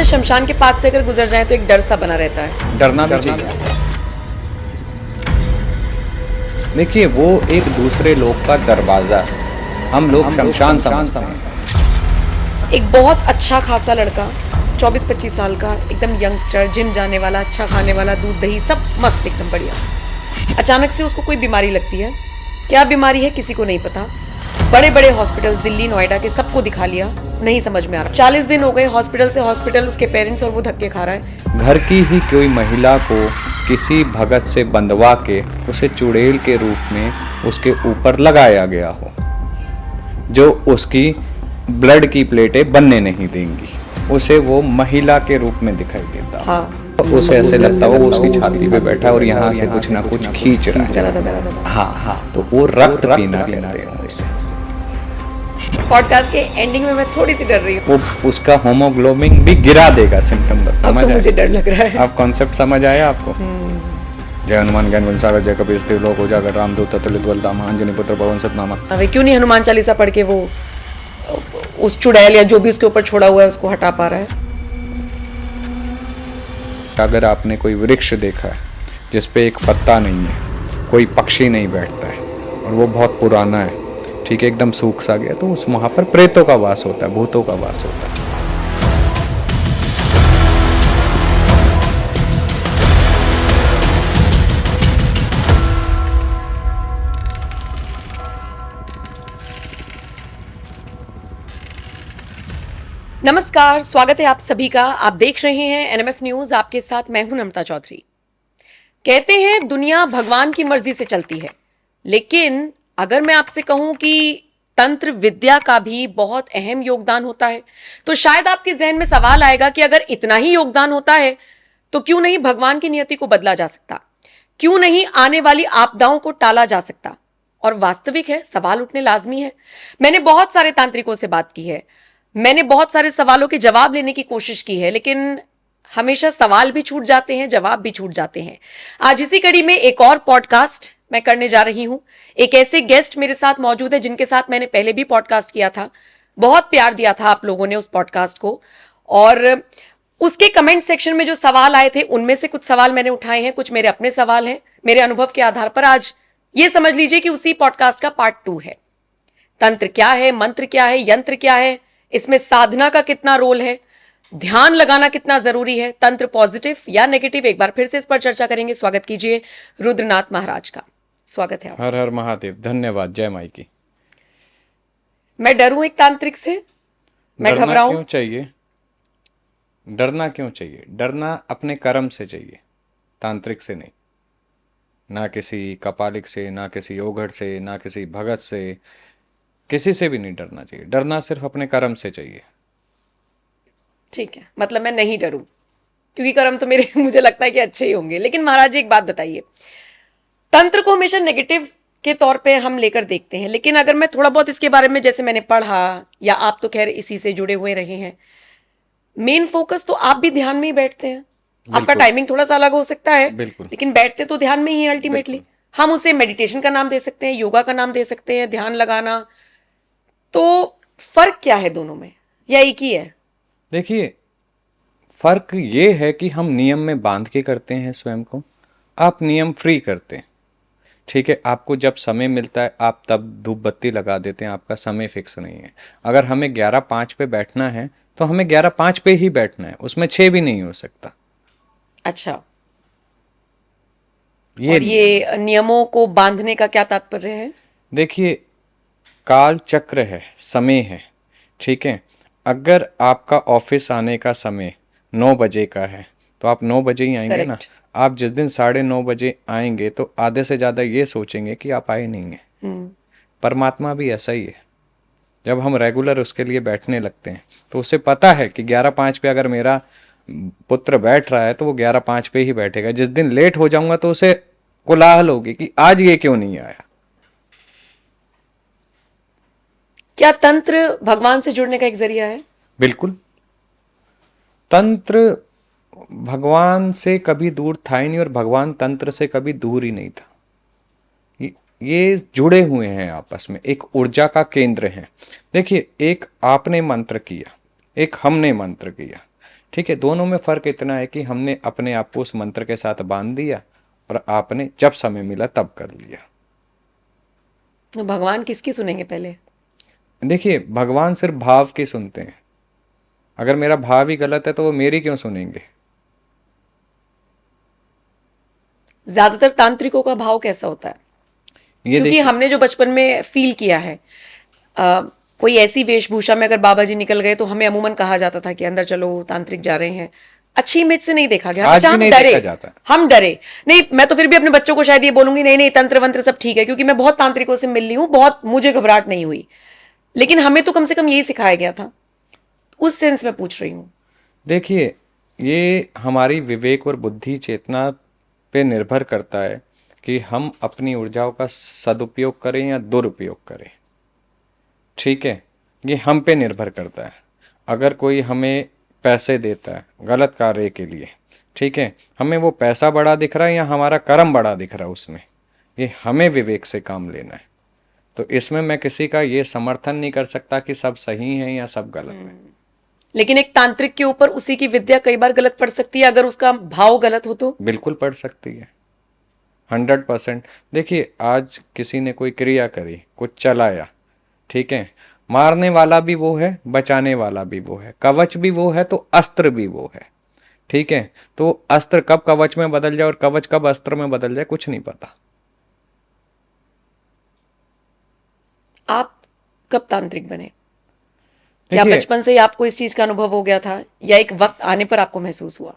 अच्छा, शमशान के पास से अगर गुजर जाए तो एक डर सा बना रहता है। डरना भी चाहिए। देखिए, वो एक दूसरे लोग का दरवाजा है, हम लोग शमशान समझते हैं। एक बहुत अच्छा खासा लड़का 24-25 साल का, एकदम यंगस्टर, जिम जाने वाला, अच्छा खाने वाला, दूध दही सब मस्त, एकदम बढ़िया। अचानक से उसको कोई बीमारी लगती है। क्या बीमारी है किसी को नहीं पता। बड़े बड़े हॉस्पिटल्स दिल्ली नोएडा के सबको दिखा लिया, नहीं समझ में आ रहा। 40 दिन हो गए हॉस्पिटल से हॉस्पिटल, उसके पेरेंट्स, और वो धक्के खा रहा है। घर की ही कोई महिला को किसी भगत से बंधवा के उसे चुड़ैल के रूप में उसके ऊपर लगाया गया हो, जो उसकी ब्लड की प्लेटें बनने नहीं देंगी, उसे वो महिला के रूप में दिखाई देता। हाँ, उसे ऐसे लगता हो वो उसकी छाती पे बैठा और यहाँ से कुछ ना कुछ खींच रहा है। हाँ, तो वो रक्त पीना कहते हैं उसे। पॉडकास्ट के एंडिंग में मैं थोड़ी सी डर रही हूँ। वो उसका होमोग्लोबिन भी गिरा देगा सिम्टम। अब तो मुझे डर लग रहा है। आप कॉन्सेप्ट समझ आया आपको? जय हनुमान ज्ञान गुण सागर, जय कपीस देव लोक उजागर, रामदूत अतुलित बलधामा, अंजनी पुत्र पवन सतनामा। अबे क्यों नहीं हनुमान चालीसा पढ़ के वो उस चुड़ैल या जो भी उसके ऊपर छोड़ा हुआ है उसको हटा पा रहा है? अगर आपने कोई वृक्ष देखा है जिसपे एक पत्ता नहीं है, कोई पक्षी नहीं बैठता है और वो बहुत पुराना है, ठीक है, एकदम सूख सा गया, तो उस वहाँ पर प्रेतों का वास होता है, भूतों का वास होता है। नमस्कार, स्वागत है आप सभी का। आप देख रहे हैं एनएमएफ न्यूज, आपके साथ मैं हूं नम्रता चौधरी। कहते हैं दुनिया भगवान की मर्जी से चलती है, लेकिन अगर मैं आपसे कहूं कि तंत्र विद्या का भी बहुत अहम योगदान होता है, तो शायद आपके जहन में सवाल आएगा कि अगर इतना ही योगदान होता है तो क्यों नहीं भगवान की नियति को बदला जा सकता, क्यों नहीं आने वाली आपदाओं को टाला जा सकता। और वास्तविक है, सवाल उठने लाजमी है। मैंने बहुत सारे तांत्रिकों से बात की है, मैंने बहुत सारे सवालों के जवाब लेने की कोशिश की है, लेकिन हमेशा सवाल भी छूट जाते हैं, जवाब भी छूट जाते हैं। आज इसी कड़ी में एक और पॉडकास्ट मैं करने जा रही हूं। एक ऐसे गेस्ट मेरे साथ मौजूद है जिनके साथ मैंने पहले भी पॉडकास्ट किया था। बहुत प्यार दिया था आप लोगों ने उस पॉडकास्ट को, और उसके कमेंट सेक्शन में जो सवाल आए थे उनमें से कुछ सवाल मैंने उठाए हैं, कुछ मेरे अपने सवाल हैं। मेरे अनुभव के आधार पर आज ये समझ लीजिए कि उसी पॉडकास्ट का पार्ट 2 है। तंत्र क्या है, मंत्र क्या है, यंत्र क्या है, इसमें साधना का कितना रोल है, ध्यान लगाना कितना जरूरी है, तंत्र पॉजिटिव या नेगेटिव, एक बार फिर से इस पर चर्चा करेंगे। स्वागत कीजिए रुद्रनाथ महाराज का। स्वागत है। हर हर महादेव। धन्यवाद। जय माई की। मैं डरूं एक तांत्रिक से? मैं घबराऊं? क्यों चाहिए? डरना क्यों चाहिए? डरना अपने कर्म से चाहिए, तांत्रिक से नहीं। ना किसी कपालिक से, ना किसी ओघड़ से, ना किसी भगत से, किसी से भी नहीं डरना चाहिए। डरना सिर्फ अपने कर्म से चाहिए। ठीक है, मतलब मैं नहीं डरूं क्योंकि कर्म तो मेरे मुझे लगता है कि अच्छे ही होंगे। लेकिन महाराज जी एक बात बताइए, तंत्र को हमेशा नेगेटिव के तौर पे हम लेकर देखते हैं, लेकिन अगर मैं थोड़ा बहुत इसके बारे में, जैसे मैंने पढ़ा, या आप तो खैर इसी से जुड़े हुए रहे हैं, मेन फोकस तो आप भी ध्यान में ही बैठते हैं। आपका टाइमिंग थोड़ा सा अलग हो सकता है, लेकिन बैठते तो ध्यान में ही अल्टीमेटली। हम उसे मेडिटेशन का नाम दे सकते हैं, योगा का नाम दे सकते हैं, ध्यान लगाना। तो फर्क क्या है दोनों में, या एक ही है? देखिए, फर्क ये है कि हम नियम में बांध के करते हैं स्वयं को, आप नियम फ्री करते हैं। ठीक है, आपको जब समय मिलता है आप तब धूप बत्ती लगा देते हैं, आपका समय फिक्स नहीं है। अगर हमें 11:05 पे बैठना है तो हमें 11:05 पे ही बैठना है, उसमें 6 भी नहीं हो सकता। अच्छा, और ये नियमों को बांधने का क्या तात्पर्य है? देखिए, काल चक्र है, समय है, ठीक है। अगर आपका ऑफिस आने का समय 9 बजे का है तो आप 9 बजे ही आएंगे ना। आप जिस दिन 9:30 बजे आएंगे तो आधे से ज़्यादा ये सोचेंगे कि आप आए नहीं हैं। परमात्मा भी ऐसा ही है। जब हम रेगुलर उसके लिए बैठने लगते हैं तो उसे पता है कि 11:05 पे अगर मेरा पुत्र बैठ रहा है तो वो 11:05 पे ही बैठेगा। जिस दिन लेट हो जाऊंगा तो उसे कोलाहल होगी कि आज ये क्यों नहीं आया। क्या तंत्र भगवान से जुड़ने का एक जरिया है? बिल्कुल। तंत्र भगवान से कभी दूर था ही नहीं और भगवान तंत्र से कभी दूर ही नहीं था। ये जुड़े हुए हैं आपस में, एक ऊर्जा का केंद्र है। देखिए, एक आपने मंत्र किया, एक हमने मंत्र किया, ठीक है, दोनों में फर्क इतना है कि हमने अपने आप को उस मंत्र के साथ बांध दिया और आपने जब समय मिला तब कर लिया। तो भगवान किसकी सुनेंगे पहले? देखिए, भगवान सिर्फ भाव की सुनते हैं। अगर मेरा भाव ही गलत है तो वो मेरी क्यों सुनेंगे? ज्यादातर तांत्रिकों का भाव कैसा होता है? ये क्योंकि देखिए, हमने जो बचपन में फील किया है, कोई ऐसी वेशभूषा में अगर बाबा जी निकल गए तो हमें अमूमन कहा जाता था कि अंदर चलो तांत्रिक जा रहे हैं। अच्छी इमेज से नहीं देखा गया, आज हमेशा भी हम नहीं डरे। देखा जाता। हम डरे नहीं। मैं तो फिर भी अपने बच्चों को शायद ये बोलूंगी, नहीं नहीं तंत्र वंत्र सब ठीक है, क्योंकि मैं बहुत तांत्रिकों से मिल ली हूं, बहुत मुझे घबराहट नहीं हुई। लेकिन हमें तो कम से कम यही सिखाया गया था। उस सेंस में पूछ रही हूँ। देखिए, ये हमारी विवेक और बुद्धि चेतना पे निर्भर करता है कि हम अपनी ऊर्जाओं का सदुपयोग करें या दुरुपयोग करें। ठीक है, ये हम पे निर्भर करता है। अगर कोई हमें पैसे देता है गलत कार्य के लिए, ठीक है, हमें वो पैसा बड़ा दिख रहा है या हमारा कर्म बड़ा दिख रहा है उसमें, ये हमें विवेक से काम लेना है। तो इसमें मैं किसी का ये समर्थन नहीं कर सकता कि सब सही है या सब गलत है। लेकिन एक तांत्रिक के ऊपर उसी की विद्या कई बार गलत पड़ सकती है अगर उसका भाव गलत हो तो। बिल्कुल पड़ सकती है, 100%। देखिए, आज किसी ने कोई क्रिया करी, कुछ चलाया, ठीक है, मारने वाला भी वो है, बचाने वाला भी वो है, कवच भी वो है तो अस्त्र भी वो है। ठीक है, तो अस्त्र कब कवच में बदल जाए और कवच कब अस्त्र में बदल जाए कुछ नहीं पता। आप कब तांत्रिक बने? क्या देखिए, बचपन से ही आपको इस चीज का अनुभव हो गया था, या एक वक्त आने पर आपको महसूस हुआ?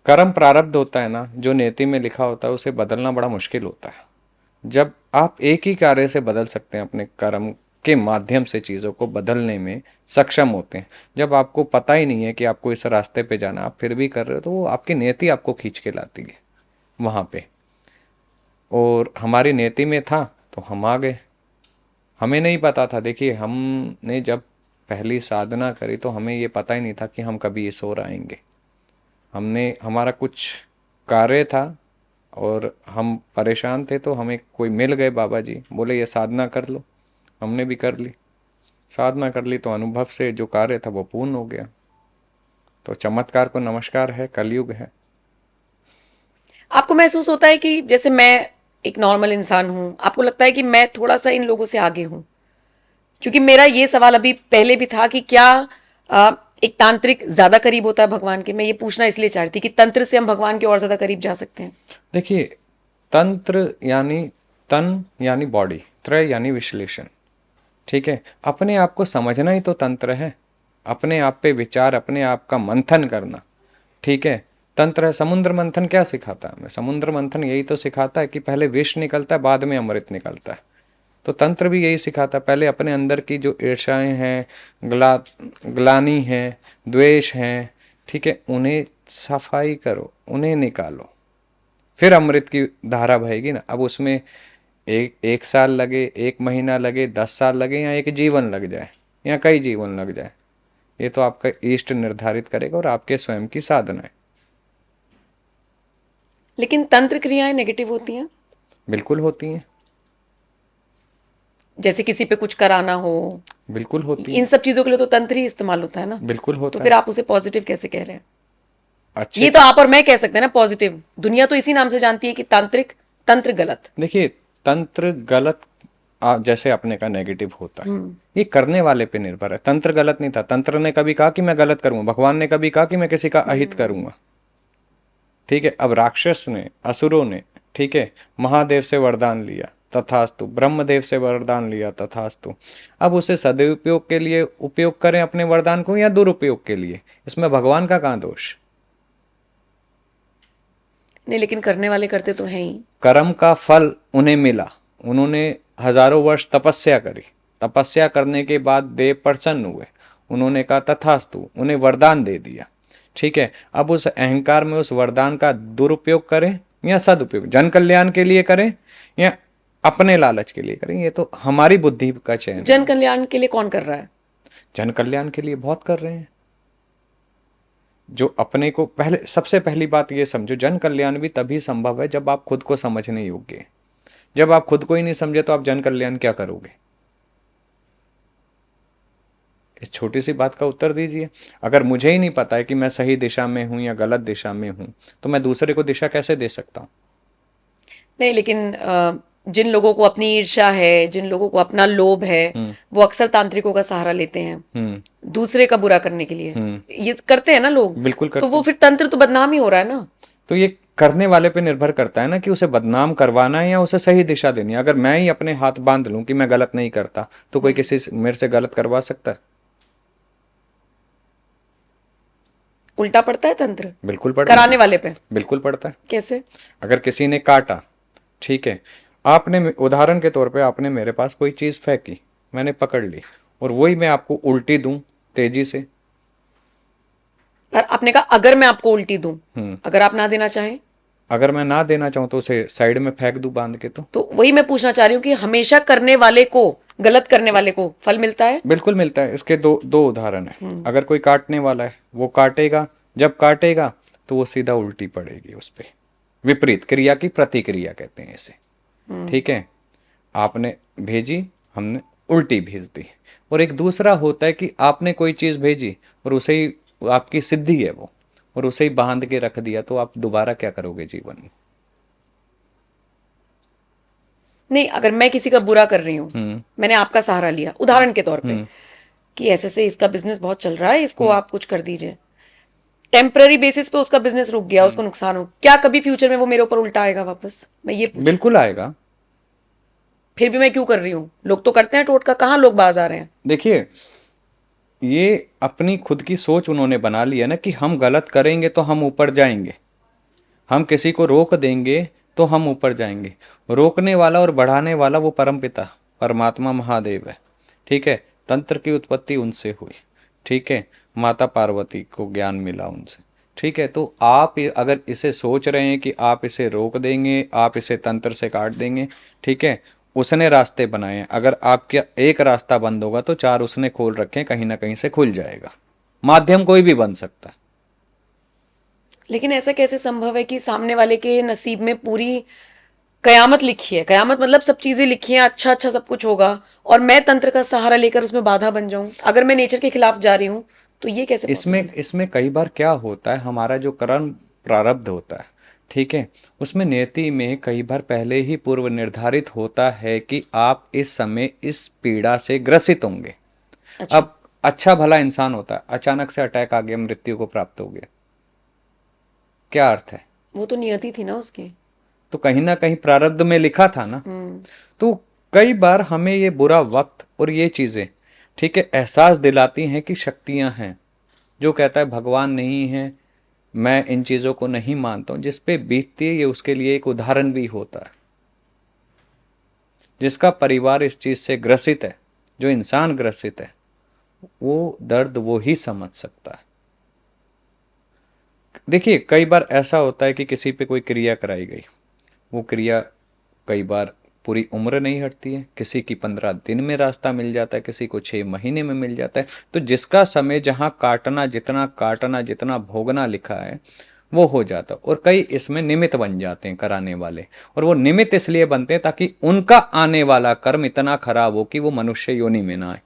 कर्म प्रारब्ध होता है ना, जो नियति में लिखा होता है उसे बदलना बड़ा मुश्किल होता है। जब आप एक ही कार्य से बदल सकते हैं, अपने कर्म के माध्यम से चीज़ों को बदलने में सक्षम होते हैं, जब आपको पता ही नहीं है कि आपको इस रास्ते पे जाना, आप फिर भी कर रहे हो, तो वो आपकी नियति आपको खींच के लाती है वहाँ पे। और हमारी नियति में था तो हम आ गए। हमें नहीं पता था। देखिए, हमने जब पहली साधना करी तो हमें ये पता ही नहीं था कि हम कभी इस ओर आएंगे। हमने हमारा कुछ कार्य था और हम परेशान थे, तो हमें कोई मिल गए बाबा जी, बोले ये साधना कर लो। हमने भी कर ली, साधना कर ली, तो अनुभव से जो कार्य था वो पूर्ण हो गया। तो चमत्कार को नमस्कार है, कलयुग है। आपको महसूस होता है कि जैसे मैं एक नॉर्मल इंसान हूं, आपको लगता है कि मैं थोड़ा सा इन लोगों से आगे हूं? क्योंकि मेरा ये सवाल अभी पहले भी था कि क्या एक तांत्रिक ज्यादा करीब होता है भगवान के। मैं ये पूछना इसलिए चाह रही थी कि तंत्र से हम भगवान के और ज्यादा करीब जा सकते हैं। देखिए, तंत्र यानी तन यानी बॉडी, त्रय यानी विश्लेषण। ठीक है, अपने आप को समझना ही तो तंत्र है। अपने आप पे विचार, अपने आप का मंथन करना, ठीक है, तंत्र है। समुद्र मंथन क्या सिखाता है हमें? समुद्र मंथन यही तो सिखाता है कि पहले विष निकलता है, बाद में अमृत निकलता है। तो तंत्र भी यही सिखाता है, पहले अपने अंदर की जो ईर्ष्याएं हैं, ग्लानी है, द्वेष हैं, ठीक है, उन्हें सफाई करो, उन्हें निकालो, फिर अमृत की धारा बहेगी ना। अब उसमें एक साल लगे, एक महीना लगे, 10 साल लगे, या एक जीवन लग जाए, या कई जीवन लग जाए, ये तो आपका इष्ट निर्धारित करेगा और आपके स्वयं की साधना है। लेकिन तंत्र क्रियाएं नेगेटिव होती हैं। बिल्कुल होती हैं। जैसे किसी पे कुछ कराना हो, बिल्कुल होती इन हैं। सब चीजों के लिए तो तंत्र ही इस्तेमाल होता है ना। बिल्कुल तो होता फिर है। आप उसे पॉजिटिव कैसे कह रहे हैं? अच्छे ये तो आप और मैं कह सकते हैं ना पॉजिटिव। दुनिया तो इसी नाम से जानती है कि तांत्रिक, तंत्र गलत। देखिए, तंत्र गलत जैसे अपने का नेगेटिव होता है, ये करने वाले पे निर्भर है। तंत्र गलत नहीं था। तंत्र ने कभी कहा कि मैं गलत करूंगा, भगवान ने कभी कहा कि मैं किसी का अहित करूंगा। ठीक है, अब राक्षस ने, असुरों ने, ठीक है, महादेव से वरदान लिया, तथास्तु, ब्रह्मदेव से वरदान लिया, तथास्तु। अब उसे सदुपयोग के लिए उपयोग करें अपने वरदान को, या दुरुपयोग के लिए, इसमें भगवान का कहाँ दोष? नहीं, लेकिन करने वाले करते तो हैं ही। कर्म का फल उन्हें मिला, उन्होंने हजारों वर्ष तपस्या करी, तपस्या करने के बाद देव प्रसन्न हुए, उन्होंने कहा तथास्तु, उन्हें वरदान दे दिया। ठीक है, अब उस अहंकार में उस वरदान का दुरुपयोग करें या सदुपयोग, जन कल्याण के लिए करें या अपने लालच के लिए करें, ये तो हमारी बुद्धि का चयन है। जन कल्याण के लिए कौन कर रहा है? जन कल्याण के लिए बहुत कर रहे हैं। जो अपने को, पहले सबसे पहली बात ये समझो, जन कल्याण भी तभी संभव है जब आप खुद को समझने योग्य हैं। जब आप खुद को ही नहीं समझे तो आप जन कल्याण क्या करोगे? इस छोटी सी बात का उत्तर दीजिए। अगर मुझे ही नहीं पता है कि मैं सही दिशा में हूँ या गलत दिशा में हूँ, तो मैं दूसरे को दिशा कैसे दे सकता हूँ? नहीं, लेकिन जिन लोगों को अपनी ईर्ष्या है, जिन लोगों को अपना लोभ है, वो अक्सर तांत्रिकों का सहारा लेते हैं दूसरे का बुरा करने के लिए। ये करते हैं ना लोग। बिल्कुल तो करते वो हैं। फिर तंत्र तो बदनाम ही हो रहा है ना। तो ये करने वाले पे निर्भर करता है ना कि उसे बदनाम करवाना है या उसे सही दिशा देनी है। अगर मैं ही अपने हाथ बांध लूं कि मैं गलत नहीं करता, तो कोई किसी मेरे से गलत करवा सकता है? उल्टा पड़ता है तंत्र बिल्कुल पड़ता कराने है। वाले पे। बिल्कुल पड़ता है। कैसे? अगर किसी ने काटा, ठीक है, आपने उदाहरण के तौर पे आपने मेरे पास कोई चीज फेंकी, मैंने पकड़ ली, और वही मैं आपको उल्टी दूं तेजी से। पर आपने कहा अगर मैं आपको उल्टी दूं, अगर आप ना देना चाहें अगर मैं ना देना चाहूं तो उसे साइड में फेंक दूं बांध के, तो वही मैं पूछना चाह रही हूँ कि हमेशा करने वाले को, गलत करने वाले को फल मिलता है? बिल्कुल मिलता है। इसके दो दो उदाहरण है। अगर कोई काटने वाला है, वो काटेगा, जब काटेगा तो वो सीधा उल्टी पड़ेगी उस पे। विपरीत क्रिया की प्रतिक्रिया कहते हैं इसे। ठीक है, आपने भेजी, हमने उल्टी भेज दी। और एक दूसरा होता है कि आपने कोई चीज भेजी और उसे ही, आपकी सिद्धि है वो, और उसे ही बांध के रख दिया, तो आप दोबारा क्या करोगे जीवन में? नहीं, अगर मैं किसी का बुरा कर रही हूँ, मैंने आपका सहारा लिया उदाहरण के तौर पे कि ऐसे से इसका बिजनेस बहुत चल रहा है, इसको आप कुछ कर दीजिए, टेम्पररी बेसिस पे उसका बिजनेस रुक गया, उसको नुकसान हो, क्या कभी फ्यूचर में वो मेरे ऊपर उल्टा आएगा वापस? मैं ये पूछ, बिल्कुल आएगा। फिर भी मैं क्यों कर रही हूँ? लोग तो करते हैं टोटका, कहाँ लोग बाज आ रहे हैं? देखिए, ये अपनी खुद की सोच उन्होंने बना ली है ना कि हम गलत करेंगे तो हम ऊपर जाएंगे, हम किसी को रोक देंगे तो हम ऊपर जाएंगे। रोकने वाला और बढ़ाने वाला वो परमपिता परमात्मा महादेव है। ठीक है, तंत्र की उत्पत्ति उनसे हुई। ठीक है, माता पार्वती को ज्ञान मिला उनसे। ठीक है, तो आप अगर इसे सोच रहे हैं कि आप इसे रोक देंगे, आप इसे तंत्र से काट देंगे, ठीक है, उसने रास्ते बनाए हैं। अगर आपका एक रास्ता बंद होगा तो चार उसने खोल रखे हैं, कहीं ना कहीं से खुल जाएगा। माध्यम कोई भी बन सकता है। लेकिन ऐसा कैसे संभव है कि सामने वाले के नसीब में पूरी कयामत लिखी है, कयामत मतलब सब चीजें लिखी हैं, अच्छा अच्छा सब कुछ होगा, और मैं तंत्र का सहारा लेकर उसमें बाधा बन जाऊं? अगर मैं नेचर के खिलाफ जा रही हूं तो ये कैसे पॉसिबल इसमें है? इसमें कई बार क्या होता है, हमारा जो कर्म प्रारब्ध होता है, ठीक है, उसमें नियति में कई बार पहले ही पूर्व निर्धारित होता है कि आप इस समय इस पीड़ा से ग्रसित होंगे। अच्छा। अब अच्छा भला इंसान होता है, अचानक से अटैक आ गया, मृत्यु को प्राप्त हो गया, क्या अर्थ है? वो तो नियति थी ना उसकी। तो कहीं ना कहीं प्रारब्ध में लिखा था ना। तो कई बार हमें ये बुरा वक्त और ये चीजें, ठीक है, एहसास दिलाती हैं कि शक्तियां हैं। जो कहता है भगवान नहीं है, मैं इन चीजों को नहीं मानता हूं, जिस पे बीतती है ये उसके लिए एक उदाहरण भी होता है। जिसका परिवार इस चीज से ग्रसित है, जो इंसान ग्रसित है, वो दर्द वो ही समझ सकता है। देखिए, कई बार ऐसा होता है कि किसी पे कोई क्रिया कराई गई, वो क्रिया कई बार पूरी उम्र नहीं हटती है, किसी की 15 दिन में रास्ता मिल जाता है, किसी को 6 महीने में मिल जाता है। तो जिसका समय जहां काटना जितना भोगना लिखा है वो हो जाता है। और कई इसमें निमित्त बन जाते हैं कराने वाले, और वो निमित्त इसलिए बनते हैं ताकि उनका आने वाला कर्म इतना खराब हो कि वो मनुष्य योनि में ना आए।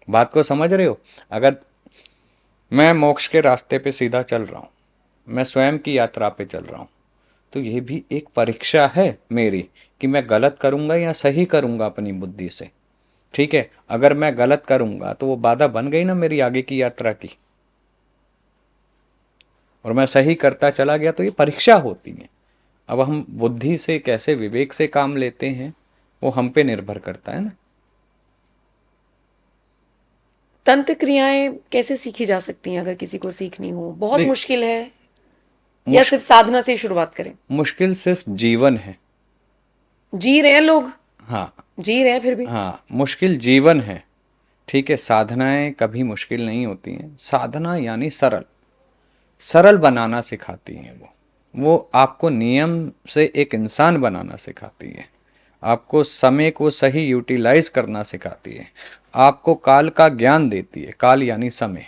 बात को समझ रहे हो? अगर मैं मोक्ष के रास्ते पे सीधा चल रहा हूं, मैं स्वयं की यात्रा पे चल रहा हूं, तो ये भी एक परीक्षा है मेरी कि मैं गलत करूंगा या सही करूंगा अपनी बुद्धि से। ठीक है, अगर मैं गलत करूंगा तो वो बाधा बन गई ना मेरी आगे की यात्रा की, और मैं सही करता चला गया तो ये परीक्षा होती है। अब हम बुद्धि से कैसे विवेक से काम लेते हैं वो हम पे निर्भर करता है ना। तंत्र क्रियाएं कैसे सीखी जा सकती हैं? अगर किसी को सीखनी हो, बहुत देख, मुश्किल है, या सिर्फ साधना से ही शुरुआत करें? मुश्किल सिर्फ जीवन है। जी रहे हैं लोग, हाँ। जी रहे हैं फिर भी। हाँ, मुश्किल जीवन है। ठीक है, साधनाएं कभी मुश्किल नहीं होती हैं। साधना यानी सरल, सरल बनाना सिखाती हैं वो आपको नियम से एक इंसान बनाना सिखाती है, आपको समय को सही यूटिलाइज करना सिखाती है, आपको काल का ज्ञान देती है। काल यानी समय,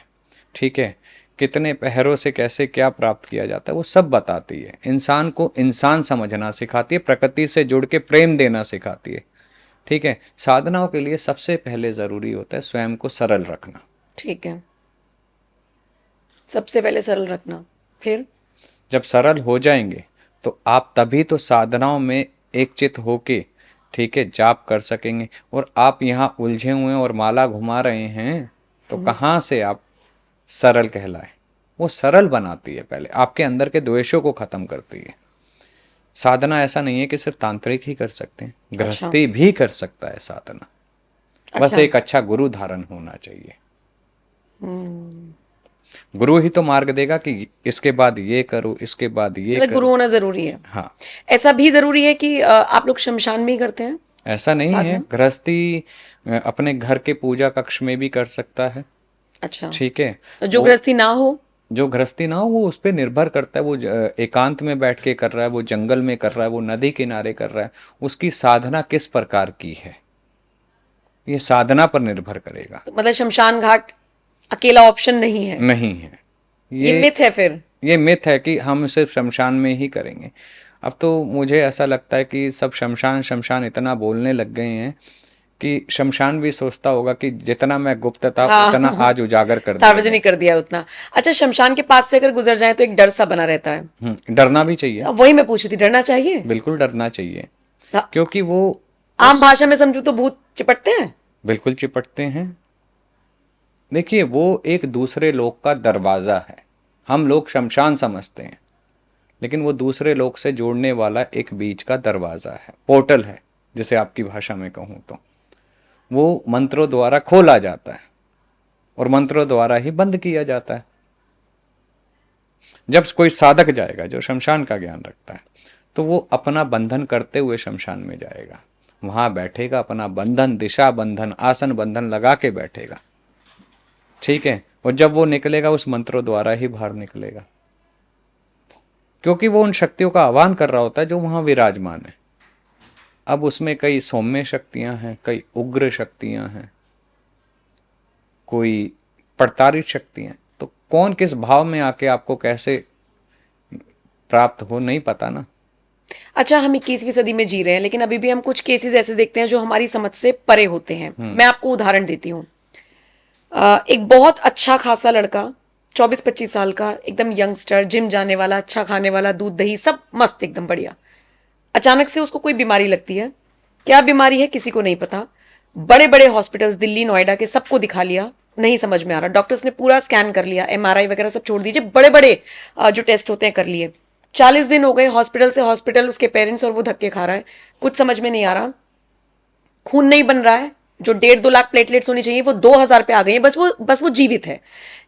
ठीक है, कितने पहरों से कैसे क्या प्राप्त किया जाता है वो सब बताती है। इंसान को इंसान समझना सिखाती है, प्रकृति से जुड़ के प्रेम देना सिखाती है। ठीक है। साधनाओं के लिए सबसे पहले जरूरी होता है स्वयं को सरल रखना। ठीक है, सबसे पहले सरल रखना, फिर? जब सरल हो जाएंगे तो आप तभी तो साधनाओं में एक चित होके, ठीक है, जाप कर सकेंगे। और आप यहाँ उलझे हुए हैं और माला घुमा रहे हैं, तो कहाँ से आप सरल कहलाए? वो सरल बनाती है, पहले आपके अंदर के द्वेषों को खत्म करती है। साधना ऐसा नहीं है कि सिर्फ तांत्रिक ही कर सकते हैं, अच्छा। गृहस्थी भी कर सकता है साधना। बस अच्छा। एक अच्छा गुरु धारण होना चाहिए। गुरु ही तो मार्ग देगा कि इसके बाद ये करो, इसके बाद ये मतलब गुरु करो। होना जरूरी है। हाँ, ऐसा भी जरूरी है कि आप लोग शमशान में ही करते हैं ऐसा नहीं है। साधना? गृहस्थी अपने घर के पूजा कक्ष में भी कर सकता है, अच्छा। ठीक है। तो जो वो गृहस्थी ना हो? जो गृहस्थी ना हो वो उस पर निर्भर करता है। वो एकांत में बैठ के कर रहा है, वो जंगल में कर रहा है, वो नदी किनारे कर रहा है, उसकी साधना किस प्रकार की है, ये साधना पर निर्भर करेगा। तो मतलब शमशान घाट अकेला ऑप्शन नहीं है? नहीं है ये मिथ है फिर? ये मिथ है कि हम सिर्फ शमशान में ही करेंगे। अब तो मुझे ऐसा लगता है कि सब शमशान शमशान इतना बोलने लग गए हैं कि शमशान भी सोचता होगा कि जितना मैं गुप्त था हाँ। उतना आज उजागर कर दिया जाए। सार्वजनिक कर दिया उतना। अच्छा, शमशान के पास से अगर गुजर जाए तो एक डर सा बना रहता है। डरना भी चाहिए, अब वही मैं पूछ रही थी, डरना चाहिए? बिल्कुल डरना चाहिए। हाँ, क्योंकि वो आम उस भाषा में समझू तो भूत चिपटते हैं। बिल्कुल चिपटते हैं। देखिए, वो एक दूसरे लोक का दरवाजा है। हम लोग शमशान समझते हैं, लेकिन वो दूसरे लोक से जोड़ने वाला एक बीच का दरवाजा है, पोर्टल है, जिसे आपकी भाषा में कहूँ तो। वो मंत्रों द्वारा खोला जाता है और मंत्रों द्वारा ही बंद किया जाता है। जब कोई साधक जाएगा जो शमशान का ज्ञान रखता है, तो वो अपना बंधन करते हुए शमशान में जाएगा, वहां बैठेगा, अपना बंधन, दिशा बंधन, आसन बंधन लगा के बैठेगा, ठीक है। और जब वो निकलेगा उस मंत्रों द्वारा ही बाहर निकलेगा, क्योंकि वो उन शक्तियों का आह्वान कर रहा होता है जो वहां विराजमान है। अब उसमें कई सौम्य शक्तियां हैं, कई उग्र शक्तियां हैं, कोई प्रताड़ित शक्तियां। तो कौन किस भाव में आके आपको कैसे प्राप्त हो, नहीं पता ना। अच्छा, हम 21वीं सदी में जी रहे हैं, लेकिन अभी भी हम कुछ केसेस ऐसे देखते हैं जो हमारी समझ से परे होते हैं। मैं आपको उदाहरण देती हूँ। एक बहुत अच्छा खासा लड़का, 24-25 साल का, एकदम यंगस्टर, जिम जाने वाला, अच्छा खाने वाला, दूध दही सब मस्त, एकदम बढ़िया। अचानक से उसको कोई बीमारी लगती है। क्या बीमारी है किसी को नहीं पता। बड़े बड़े हॉस्पिटल्स दिल्ली नोएडा के सबको दिखा लिया, नहीं समझ में आ रहा। डॉक्टर्स ने पूरा स्कैन कर लिया, एमआरआई वगैरह सब छोड़ दीजिए, बड़े बड़े जो टेस्ट होते हैं कर लिए। 40 दिन हो गए, हॉस्पिटल से हॉस्पिटल, उसके पेरेंट्स और वो धक्के खा रहा है, कुछ समझ में नहीं आ रहा। खून नहीं बन रहा है, जो 1.5-2 लाख प्लेटलेट्स होनी चाहिए वो 2,000 पे आ गई है। बस वो जीवित है,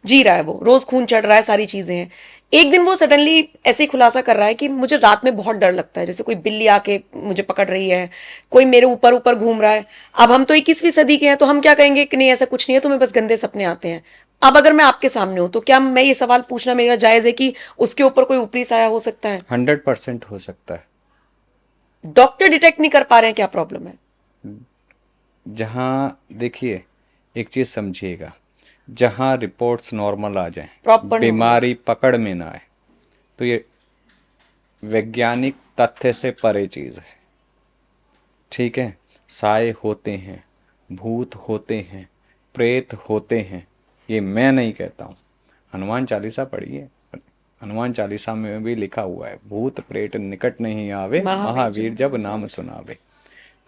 जी रहा है, वो रोज खून चढ़ रहा है, सारी चीजें हैं। एक दिन वो सडनली ऐसे ही खुलासा कर रहा है कि मुझे रात में बहुत डर लगता है, जैसे कोई बिल्ली आके मुझे पकड़ रही है, कोई मेरे ऊपर ऊपर घूम रहा है। अब हम तो 21वीं सदी के हैं, तो हम क्या कहेंगे कि नहीं ऐसा कुछ नहीं है, तुम्हें बस गंदे सपने आते हैं। अब अगर मैं आपके सामने हूं तो क्या मैं ये सवाल पूछना मेरा जायज है कि उसके ऊपर कोई ऊपरी साया हो सकता है? 100% हो सकता है। डॉक्टर डिटेक्ट नहीं कर पा रहे हैं, क्या प्रॉब्लम है? जहाँ देखिए, एक चीज समझिएगा, जहाँ रिपोर्ट्स नॉर्मल आ जाएं, प्रॉपर नॉर्मल। बीमारी पकड़ में ना आए, तो ये वैज्ञानिक तथ्य से परे चीज है, ठीक है। साए होते हैं, भूत होते हैं, प्रेत होते हैं, ये मैं नहीं कहता हूँ। हनुमान चालीसा पढ़िए, हनुमान चालीसा में भी लिखा हुआ है, भूत प्रेत निकट नहीं आवे, महावीर जब नाम सुनावे,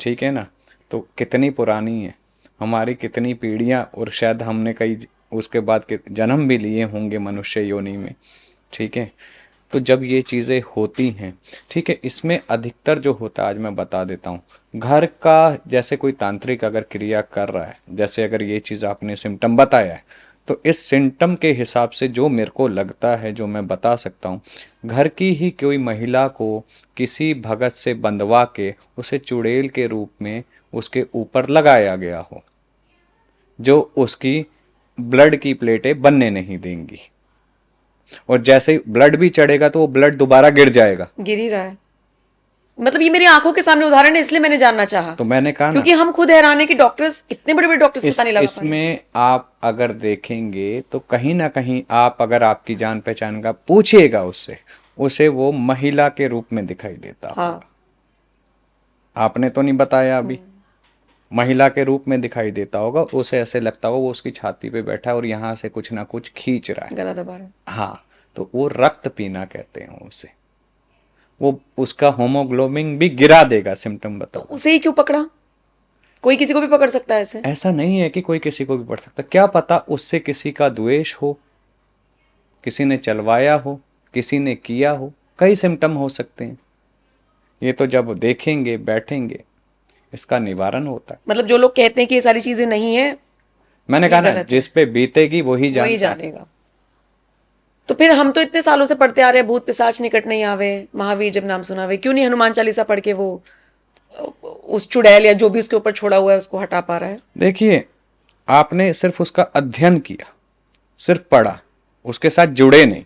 ठीक है ना। तो कितनी पुरानी है, हमारी कितनी पीढ़ियां, और शायद हमने कई उसके बाद के जन्म भी लिए होंगे मनुष्य योनि में, ठीक है। तो जब ये चीज़ें होती हैं, ठीक है, इसमें अधिकतर जो होता है आज मैं बता देता हूँ। घर का जैसे कोई तांत्रिक अगर क्रिया कर रहा है, जैसे अगर ये चीज़ आपने सिम्टम बताया है, तो इस सिम्टम के हिसाब से जो मेरे को लगता है, जो मैं बता सकता हूँ, घर की ही कोई महिला को किसी भगत से बंधवा के उसे चुड़ैल के रूप में उसके ऊपर लगाया गया हो, जो उसकी ब्लड की प्लेटें बनने नहीं देंगी। और जैसे ही ब्लड भी चढ़ेगा तो वो ब्लड दोबारा गिर जाएगा। गिर ही रहा है। मतलब ये मेरी आंखों के सामने उदाहरण है, इसलिए मैंने जानना चाहा, तो मैंने कहा ना, क्योंकि हम खुद हैरान है कि डॉक्टर्स, इतने बड़े बड़े डॉक्टर्स पता नहीं लगा पा रहे हैं। इसमें आप अगर देखेंगे तो कहीं ना कहीं आप अगर आपकी जान पहचान का पूछिएगा उससे, उसे वो महिला के रूप में दिखाई देता हाँ। होगा। आपने तो नहीं बताया अभी, महिला के रूप में दिखाई देता होगा, उसे ऐसे लगता होगा वो उसकी छाती पे बैठा है और यहाँ से कुछ ना कुछ खींच रहा है। गला दबा रहा है। हाँ, तो वो रक्त पीना कहते हैं उसे। वो उसका होमोग्लोबिन भी गिरा देगा, सिम्टम तो बताओ। उसे ही क्यों पकड़ा? कोई किसी को भी पकड़ सकता है ऐसे? ऐसा नहीं है कि कोई किसी को भी पढ़ सकता, क्या पता उससे किसी का द्वेष हो, किसी ने चलवाया हो, किसी ने किया हो, कई सिम्टम हो सकते हैं। ये तो जब देखेंगे बैठेंगे इसका निवारण होता है। मतलब जो लोग कहते हैं कि ये सारी चीजें नहीं है, मैंने ये कहा ना, गलत है, जिस पे बीतेगी वही वही जानता है। जानेगा। तो फिर हम तो इतने सालों से पढ़ते आ रहे हैं, भूत पिशाच निकट नहीं आवे, महावीर जब नाम सुनावे, क्यों नहीं हनुमान चालीसा पढ़ के वो उस चुड़ैल या जो भी उसके ऊपर छोड़ा हुआ है उसको हटा पा रहा है? देखिए, आपने सिर्फ उसका अध्ययन किया, सिर्फ पढ़ा, उसके साथ जुड़े नहीं।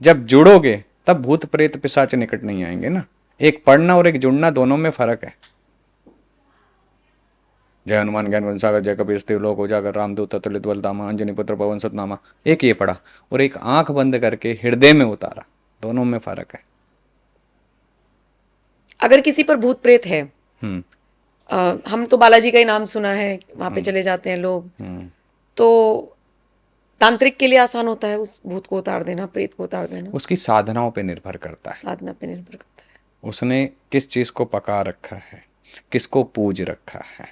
जब जुड़ोगे तब भूत प्रेत पिशाच निकट नहीं आएंगे ना। एक पढ़ना और एक जुड़ना, दोनों में फर्क है। जय हनुमान ज्ञान गुण सागर, जय कबीर स्थिर लोक उजागर, रामदूत अतुलित बलधामा, अंजनी पुत्र पवन सुतनामा। एक ये पढ़ा और एक आंख बंद करके हृदय में उतारा, दोनों में फर्क है। अगर किसी पर भूत प्रेत है, हम्म हम तो बालाजी का ही नाम सुना है, वहां पे चले जाते हैं लोग, हम्म तो तांत्रिक के लिए आसान होता है उस भूत को उतार देना, प्रेत को उतार देना? उसकी साधनाओं पे निर्भर करता है, साधना पे निर्भर करता है। उसने किस चीज को पका रखा है, किसको पूज रखा है।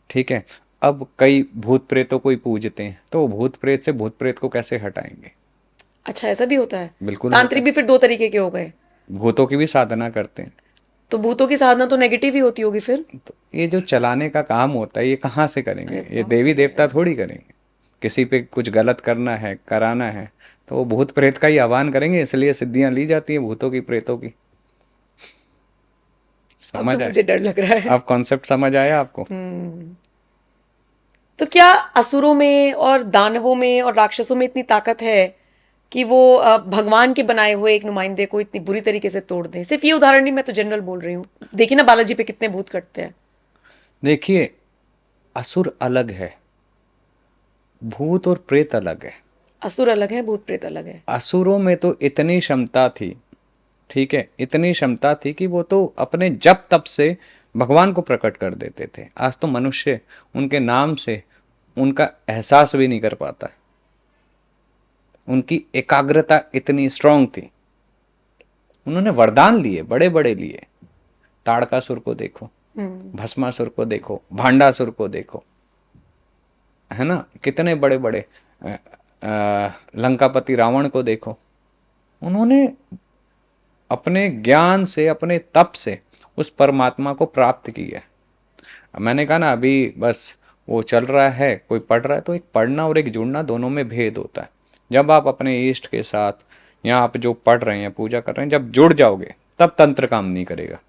ठीक है, अब कई भूत प्रेतों को ही पूजते हैं, तो वो भूत प्रेत से भूत प्रेत को कैसे हटाएंगे? अच्छा, ऐसा भी होता है? बिल्कुल होता तांत्रिक भी फिर दो तरीके के हो गए? है। भूतों की भी साधना करते हैं। तो भूतों की साधना तो नेगेटिव ही होती होगी फिर? तो ये जो चलाने का काम होता है, ये कहाँ से करेंगे? अरे ये बाप देवी रे। देवता थोड़ी करेंगे। किसी पे कुछ गलत करना है, कराना है, तो वो भूत प्रेत का ही आह्वान करेंगे। इसलिए सिद्धियां ली जाती हैं भूतों की, प्रेतों की। अब तो समझ आए? मुझे डर लग रहा है। अब कॉन्सेप्ट समझ आया आपको? तो क्या असुरों में और दानवों में और राक्षसों में इतनी ताकत है कि वो भगवान के बनाए हुए एक नुमाइंदे को इतनी बुरी तरीके से तोड़ दें? सिर्फ ये उदाहरण नहीं, मैं तो जनरल बोल रही हूँ। देखिए ना बालाजी पे कितने भूत कटते हैं। देखिए, असुर अलग है, भूत और प्रेत अलग है। असुर अलग है, भूत प्रेत अलग है। असुरों में तो इतनी क्षमता थी, ठीक है, इतनी क्षमता थी कि वो तो अपने जप तप से भगवान को प्रकट कर देते थे। आज तो मनुष्य उनके नाम से उनका एहसास भी नहीं कर पाता है। उनकी एकाग्रता इतनी स्ट्रांग थी। उन्होंने वरदान लिए, बड़े बड़े लिए। ताड़कासुर को देखो, भस्मासुर को देखो, भांडासुर को देखो, है ना, कितने बड़े बड़े। लंकापति रावण को देखो। उन्होंने अपने ज्ञान से, अपने तप से उस परमात्मा को प्राप्त किया। मैंने कहा ना अभी, बस वो चल रहा है, कोई पढ़ रहा है, तो एक पढ़ना और एक जुड़ना, दोनों में भेद होता है। जब आप अपने इष्ट के साथ, या आप जो पढ़ रहे हैं, पूजा कर रहे हैं, जब जुड़ जाओगे तब तंत्र काम नहीं करेगा।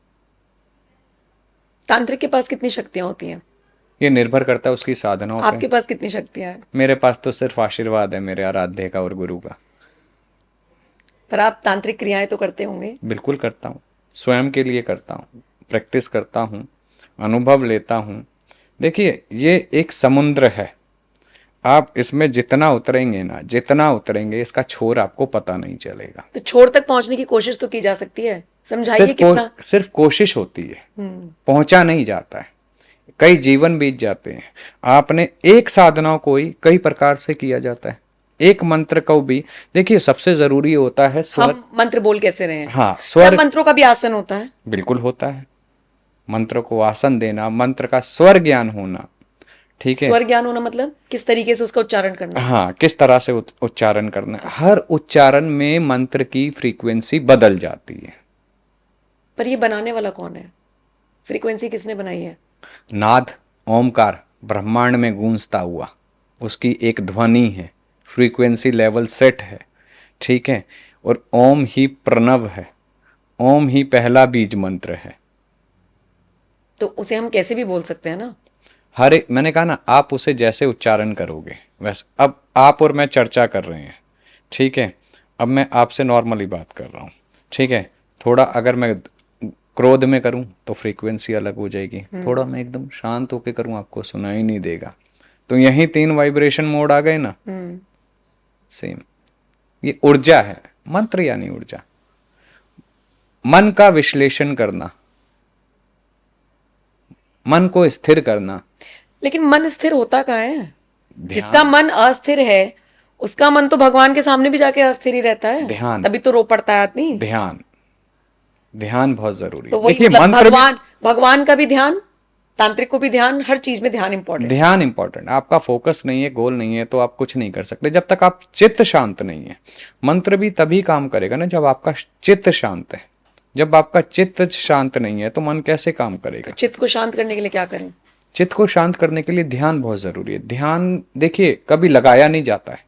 तांत्रिक के पास कितनी शक्तियां होती हैं? ये निर्भर करता है उसकी साधनाओं पे। आपके पास कितनी शक्तियां हैं? मेरे पास तो सिर्फ आशीर्वाद है मेरे आराध्य का और गुरु का। पर आप तांत्रिक क्रियाएं तो करते होंगे? बिल्कुल करता हूँ, स्वयं के लिए करता हूँ, प्रैक्टिस करता हूँ, अनुभव लेता हूँ। देखिए, ये एक समुद्र है। आप इसमें जितना उतरेंगे ना, जितना उतरेंगे, इसका छोर आपको पता नहीं चलेगा। तो छोर तक पहुंचने की कोशिश तो की जा सकती है, समझाइए कितना। सिर्फ कोशिश होती है, पहुंचा नहीं जाता है। कई जीवन बीत जाते हैं। आपने एक साधना को ही कई प्रकार से किया जाता है। एक मंत्र को भी देखिए, सबसे जरूरी होता है स्वर। हम मंत्र बोल कैसे रहे हैं? हाँ, क्या स्वर मंत्रों का भी आसन होता है? बिल्कुल होता है। मंत्र को आसन देना, मंत्र का स्वर ज्ञान होना, ठीक है। स्वर ज्ञान होना मतलब किस तरीके से उसका उच्चारण करना? हाँ, किस तरह से उच्चारण करना है। हर उच्चारण में मंत्र की फ्रीक्वेंसी बदल जाती है। पर ये बनाने वाला कौन है? फ्रीक्वेंसी किसने बनाई है? नाद, ओमकार ब्रह्मांड में गूंजता हुआ, उसकी एक ध्वनि है, फ्रीक्वेंसी लेवल सेट है, ठीक है। और ओम ही प्रणव है, ओम ही पहला बीज मंत्र है। तो उसे हम कैसे भी बोल सकते हैं ना। हर एक, मैंने कहा ना, आप उसे जैसे उच्चारण करोगे वैसे। अब आप और मैं चर्चा कर रहे हैं, ठीक है। अब मैं आपसे नॉर्मली बात कर रहा हूँ, ठीक है। थोड़ा अगर मैं क्रोध में करूँ तो फ्रीक्वेंसी अलग हो जाएगी। थोड़ा मैं एकदम शांत होकर करूँ, आपको सुनाई नहीं देगा। तो यही 3 वाइब्रेशन मोड आ गए ना। सेम ये ऊर्जा है, मंत्र यानी ऊर्जा। मन का विश्लेषण करना, मन को स्थिर करना। लेकिन मन स्थिर होता कहाँ है? जिसका ध्यान, मन अस्थिर है उसका मन तो भगवान के सामने भी जाके अस्थिर ही रहता है, ध्यान, तभी तो रो पड़ता है आदमी। ध्यान, ध्यान बहुत जरूरी तो है। वही देखिए मतलब मंत्र भी, भगवान का भी ध्यान, तांत्रिक को भी ध्यान, हर चीज में ध्यान इंपॉर्टेंट है। ध्यान इंपॉर्टेंट। आपका फोकस नहीं है, गोल नहीं है, तो आप कुछ नहीं कर सकते जब तक आप चित्त शांत नहीं है। मंत्र भी तभी काम करेगा ना जब आपका चित्त शांत है। जब आपका चित्त शांत नहीं है तो मन कैसे काम तो करेगा? चित्त को शांत करने के लिए क्या करें? चित्त को शांत करने के लिए ध्यान बहुत जरूरी है। ध्यान देखिए कभी लगाया नहीं जाता है।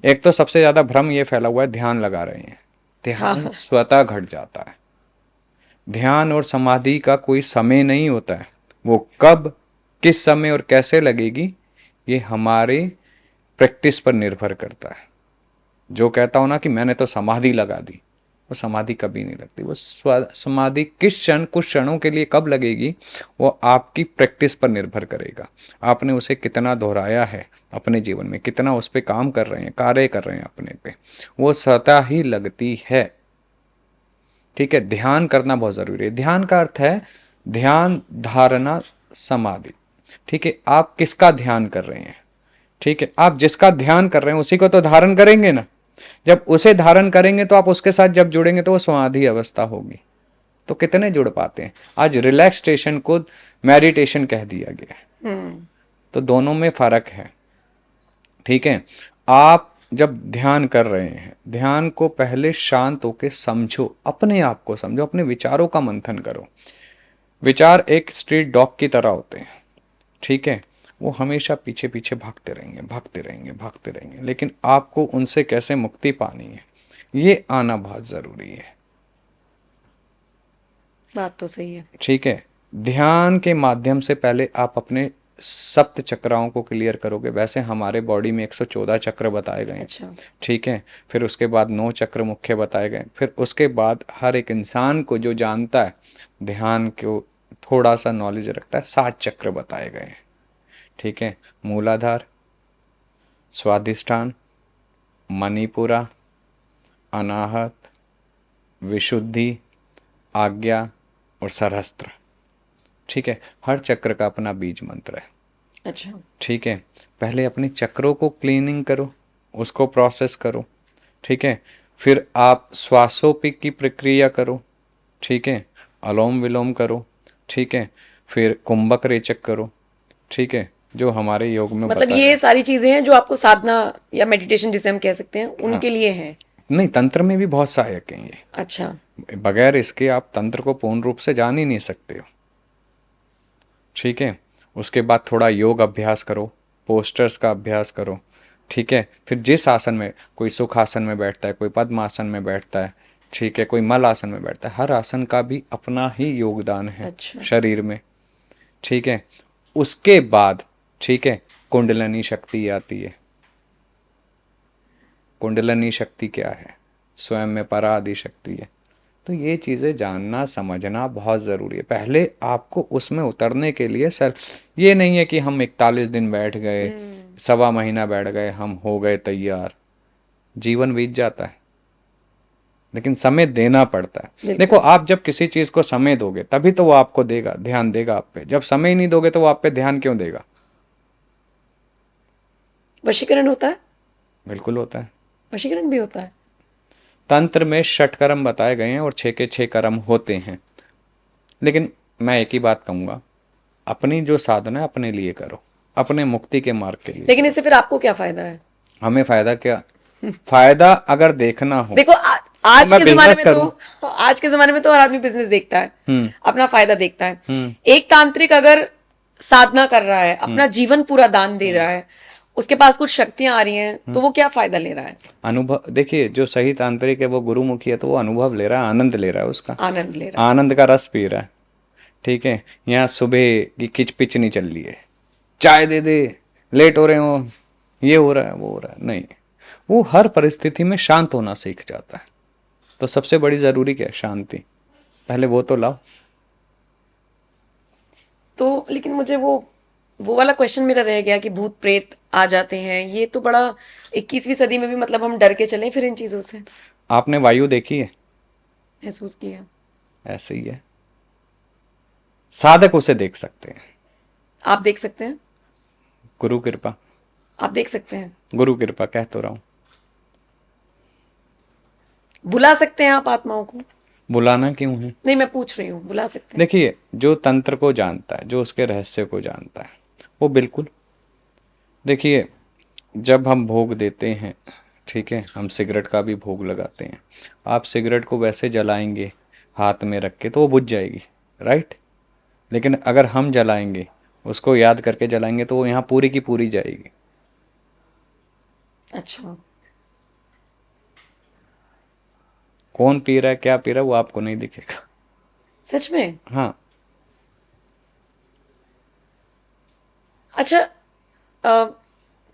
एक तो सबसे ज्यादा भ्रम ये फैला हुआ है, ध्यान लगा रहे हैं। हाँ ध्यान हाँ। स्वतः घट जाता है। ध्यान और समाधि का कोई समय नहीं होता है। वो कब, किस समय और कैसे लगेगी, ये हमारे प्रैक्टिस पर निर्भर करता है। जो कहता हो ना कि मैंने तो समाधि लगा दी, वो समाधि कभी नहीं लगती। वो समाधि किस क्षण, कुछ क्षणों के लिए कब लगेगी, वो आपकी प्रैक्टिस पर निर्भर करेगा। आपने उसे कितना दोहराया है अपने जीवन में, कितना उस पर काम कर रहे हैं, कार्य कर रहे हैं अपने पे, वो स्वतः ही लगती है। ठीक है, ध्यान करना बहुत जरूरी है। ध्यान का अर्थ है ध्यान, धारणा, समाधि। ठीक है, आप किसका ध्यान कर रहे हैं? ठीक है, आप जिसका ध्यान कर रहे हैं उसी को तो धारण करेंगे ना। जब उसे धारण करेंगे तो आप उसके साथ जब जुड़ेंगे तो वो समाधि अवस्था होगी। तो कितने जुड़ पाते हैं? आज रिलैक्सेशन को मेडिटेशन कह दिया गया है। तो दोनों में फर्क है। ठीक है, आप जब ध्यान कर रहे हैं, ध्यान को पहले शांत होके समझो, अपने आप को समझो, अपने विचारों का मंथन करो। विचार एक स्ट्रीट डॉग की तरह होते हैं। ठीक है, वो हमेशा पीछे पीछे भागते रहेंगे, भागते रहेंगे, भागते रहेंगे, लेकिन आपको उनसे कैसे मुक्ति पानी है, ये आना बहुत जरूरी है। बात तो सही है। ठीक है, ध्यान के माध्यम से पहले आप अपने सप्त चक्राओं को क्लियर करोगे। वैसे हमारे बॉडी में 114 चक्र बताए गए हैं। अच्छा। ठीक है, फिर उसके बाद 9 चक्र मुख्य बताए गए। फिर उसके बाद हर एक इंसान को जो जानता है ध्यान को, थोड़ा सा नॉलेज रखता है, 7 चक्र बताए गए हैं। ठीक है, मूलाधार, स्वाधिष्ठान, मणिपुरा, अनाहत, विशुद्धि, आज्ञा और सरहस्त्र। ठीक है, हर चक्र का अपना बीज मंत्र है। अच्छा। ठीक है, पहले अपने चक्रों को क्लीनिंग करो, उसको प्रोसेस करो। ठीक है, फिर आप श्वासों की प्रक्रिया करो। ठीक है, अलोम विलोम करो। ठीक है, फिर कुंभक रेचक करो। ठीक है, जो हमारे योग में मतलब बताया। ये सारी चीजें हैं जो आपको साधना या मेडिटेशन जिसे हम कह सकते हैं हाँ, उनके लिए हैं। नहीं, तंत्र में भी बहुत सहायक हैं ये। अच्छा। बगैर इसके आप तंत्र को पूर्ण रूप से जान ही नहीं सकते हो। ठीक है, उसके बाद थोड़ा योग अभ्यास करो, पोस्टर्स का अभ्यास करो। ठीक है, फिर जिस आसन में, कोई सुख आसन में बैठता है, कोई पद्म आसन में बैठता है, ठीक है, कोई मल आसन में बैठता है, हर आसन का भी अपना ही योगदान है अच्छा। शरीर में। ठीक है, उसके बाद, ठीक है, कुंडलिनी शक्ति आती है। कुंडलिनी शक्ति क्या है? स्वयं में परादि शक्ति है। तो ये चीज़ें जानना समझना बहुत ज़रूरी है। पहले आपको उसमें उतरने के लिए सर, ये नहीं है कि हम 41 दिन बैठ गए, सवा महीना बैठ गए, हम हो गए तैयार। जीवन बीत जाता है, लेकिन समय देना पड़ता है। देखो, बिल्कुल। आप जब किसी चीज़ को समय दोगे तभी तो वो आपको देगा, ध्यान देगा आप पे। जब समय ही नहीं दोगे तो वो आप पे ध्यान क्यों देगा? वशीकरण होता है? बिल्कुल होता है। वशीकरण भी होता है? तंत्र में 6 कर्म बताए गए हैं और 6 के 6 कर्म होते हैं। लेकिन मैं एक ही बात कहूँगा, अपनी जो साधना है अपने लिए करो, अपने मुक्ति के मार्ग के लिए लेकिन करो। इससे फिर आपको क्या फायदा है? हमें फायदा क्या? फायदा अगर देखना हो देखो तो आज मैं के जमाने बिजनेस में करूं। तो आज के जमाने में तो हर आदमी बिजनेस देखता है, अपना फायदा देखता है। हम्म। एक तांत्रिक अगर साधना कर रहा है, अपना जीवन पूरा दान दे रहा है, उसके पास कुछ शक्तियां आ रही हैं, तो वो क्या फायदा ले रहा है? अनुभव देखिए, जो सही तांत्रिक है वो गुरुमुखी है, तो वो अनुभव ले रहा है, आनंद ले रहा है उसका, आनंद ले रहा है। आनंद का रस पी रहा है। ठीक है, यहाँ सुबह की किचपिच नहीं चल रही है, चाय दे दे, लेट हो रहे हो, ये हो रहा है, वो हो रहा है, नहीं। वो हर परिस्थिति में शांत होना सीख जाता है। तो सबसे बड़ी जरूरी क्या है? शांति। पहले वो तो लाओ। तो लेकिन मुझे वो वाला क्वेश्चन मेरा रह गया कि भूत प्रेत आ जाते हैं, ये तो बड़ा 21वीं सदी में भी मतलब हम डर के चले फिर इन चीजों से। आपने वायु देखी है? महसूस किया। ऐसे ही है। साधक उसे देख सकते हैं। आप देख सकते हैं? गुरु कृपा। आप देख सकते हैं? गुरु कृपा कह तो रहा हूं। बुला सकते हैं आप आत्माओं को? बुलाना क्यों है? नहीं, मैं पूछ रही हूँ, बुला सकते हैं? देखिए, जो तंत्र को जानता है, जो उसके रहस्य को जानता है, वो बिल्कुल। देखिए, जब हम भोग देते हैं, ठीक है, हम सिगरेट का भी भोग लगाते हैं। आप सिगरेट को वैसे जलाएंगे हाथ में रख के तो वो बुझ जाएगी, राइट। लेकिन अगर हम जलाएंगे, उसको याद करके जलाएंगे, तो वो यहाँ पूरी की पूरी जाएगी। अच्छा। कौन पी रहा है, क्या पी रहा है, वो आपको नहीं दिखेगा। सच में? हाँ। अच्छा, अ,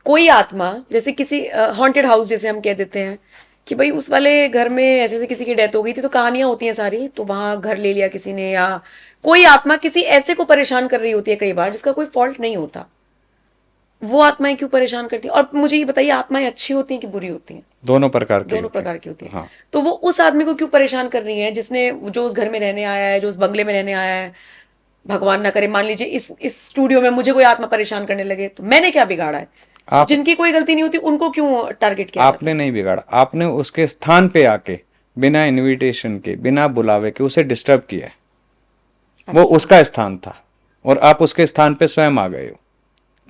कोई आत्मा, जैसे किसी हॉन्टेड हाउस जैसे हम कह देते हैं कि भाई उस वाले घर में ऐसे ऐसे किसी की डेथ हो गई थी, तो कहानियां होती हैं सारी, तो वहां घर ले लिया किसी ने, या कोई आत्मा किसी ऐसे को परेशान कर रही होती है कई बार जिसका कोई फॉल्ट नहीं होता, वो आत्माएं क्यों परेशान करती हैं? और मुझे ये बताइए, आत्माएं अच्छी होती हैं कि बुरी होती हैं? दोनों प्रकार की दोनों होती है। प्रकार की होती हैं। हाँ। तो वो उस आदमी को क्यों परेशान कर रही हैं, जिसने, जो उस घर में रहने आया है, जो उस बंगले में रहने आया है? भगवान ना करे, मान लीजिए इस स्टूडियो में मुझे कोई आत्मा परेशान करने लगे, तो मैंने क्या बिगाड़ा है? आप जिनकी कोई गलती नहीं होती उनको क्यों टारगेट किया जाता आपने नहीं बिगाड़ा, आपने उसके स्थान पे आके बिना इनविटेशन के, बिना बुलावे के उसे डिस्टर्ब किया है। है? वो अच्छा। उसका स्थान था और आप उसके स्थान पे स्वयं आ गए हो।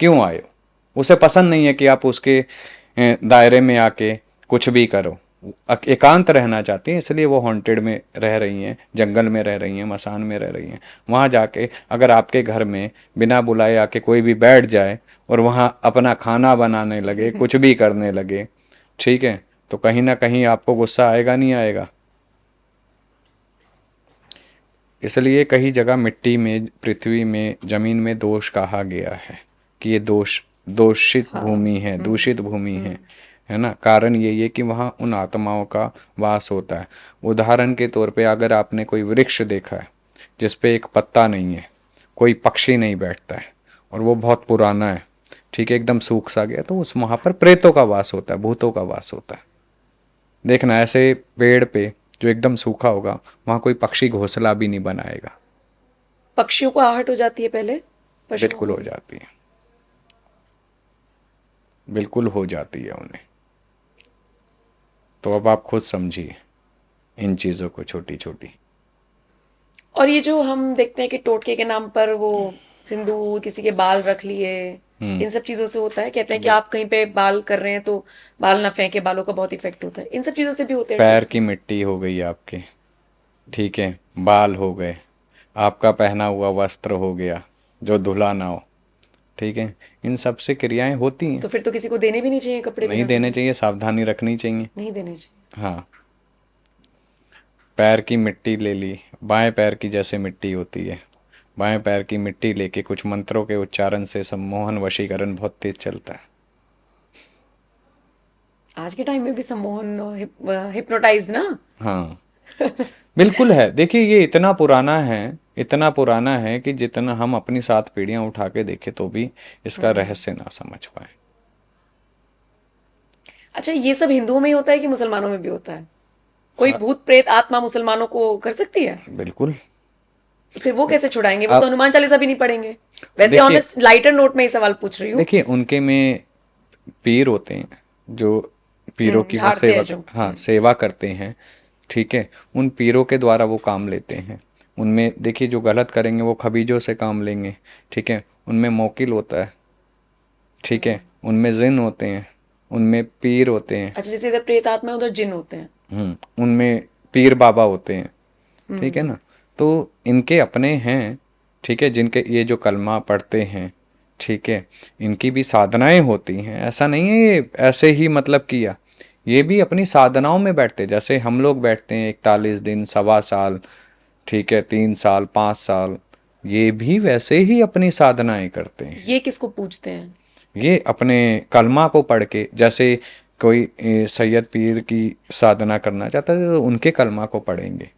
क्यों आए हो? उसे पसंद नहीं है कि आप उसके दायरे में आके कुछ भी करो। एकांत रहना चाहती हैं, इसलिए वो हॉन्टेड में रह रही हैं, जंगल में रह रही हैं, मसान में रह रही हैं। वहाँ जाके अगर आपके घर में बिना बुलाए आके कोई भी बैठ जाए और वहाँ अपना खाना बनाने लगे, कुछ भी करने लगे, ठीक है, तो कहीं ना कहीं आपको गुस्सा आएगा, नहीं आएगा? इसलिए कई जगह मिट्टी में, पृथ्वी में, जमीन में दोष कहा गया है कि ये दोषित हाँ। भूमि है, दूषित भूमि है ना। कारण यही है कि वहाँ उन आत्माओं का वास होता है। उदाहरण के तौर पे अगर आपने कोई वृक्ष देखा है जिस पे एक पत्ता नहीं है, कोई पक्षी नहीं बैठता है, और वो बहुत पुराना है, ठीक है, एकदम सूख सा गया, तो उस वहाँ पर प्रेतों का वास होता है, भूतों का वास होता है। देखना, ऐसे पेड़ पे जो एकदम सूखा होगा, वहाँ कोई पक्षी घोंसला भी नहीं बनाएगा। पक्षियों को आहट हो जाती है पहले, पशुओं बिल्कुल को हो भी? जाती है, बिल्कुल हो जाती है उन्हें। तो अब आप खुद समझिए इन चीज़ों को, छोटी छोटी। और ये जो हम देखते हैं कि टोटके के नाम पर वो सिंदूर, किसी के बाल रख लिए, इन सब चीजों से होता है? कहते हैं कि आप कहीं पे बाल कर रहे हैं तो बाल ना फेंके, बालों का बहुत इफेक्ट होता है, इन सब चीजों से भी होते हैं पैर टोटके? की मिट्टी हो गई आपके, ठीक है, बाल हो गए, आपका पहना हुआ वस्त्र हो गया जो धुला ना हो, ठीक है, इन सब से क्रियाएं होती हैं। तो फिर तो किसी को देने भी नहीं चाहिए कपड़े नहीं बिना देने धुले? चाहिए, सावधानी रखनी चाहिए। नहीं देने चाहिए। हाँ। पैर की मिट्टी ले ली, बाएं पैर की जैसे मिट्टी होती है, बाएं पैर की मिट्टी लेके कुछ मंत्रों के उच्चारण से सम्मोहन वशीकरण बहुत तेज चलता है। आज के टाइम में भी सम्मोहन और हिप्नोटाइज ना? हाँ, बिल्कुल है। देखिए, ये इतना पुराना है, इतना पुराना है कि जितना हम अपनी 7 पीढ़ियां उठा के देखें तो भी इसका रहस्य ना समझ पाए। अच्छा, ये सब हिंदुओं में ही होता है कि मुसलमानों में भी होता है? कोई हाँ, भूत प्रेत आत्मा मुसलमानों को कर सकती है? बिल्कुल। तो फिर वो कैसे छुड़ाएंगे? वो तो आप हनुमान चालीसा भी नहीं पढ़ेंगे। वैसे ऑन देखिए, लाइटर नोट में ये सवाल पूछ रही हूँ। देखिए उनके में पीर होते हैं, जो पीरों की वो झाड़ते सेवा हैं जो। हाँ, सेवा करते हैं, ठीक है। उन पीरों के द्वारा वो काम लेते हैं। उनमें देखिए, जो गलत करेंगे वो खबीजों से काम लेंगे, ठीक है। उनमें मोकिल होता है, ठीक है, उनमें जिन होते हैं, उनमें पीर होते हैं। अच्छा, जैसे इधर प्रेत आत्मा है, उधर जिन होते हैं। उनमें पीर बाबा होते हैं, ठीक है ना। तो इनके अपने हैं, ठीक है, जिनके ये जो कलमा पढ़ते हैं, ठीक है, इनकी भी साधनाएं होती हैं। ऐसा नहीं है ये ऐसे ही मतलब किया, ये भी अपनी साधनाओं में बैठते, जैसे हम लोग बैठते हैं 41 दिन, 1.25 साल, ठीक है, 3 साल, 5 साल, ये भी वैसे ही अपनी साधनाएं करते हैं। ये किसको पूछते हैं? ये अपने कलमा को पढ़ के, जैसे कोई सैयद पीर की साधना करना चाहता है तो उनके कलमा को पढ़ेंगे।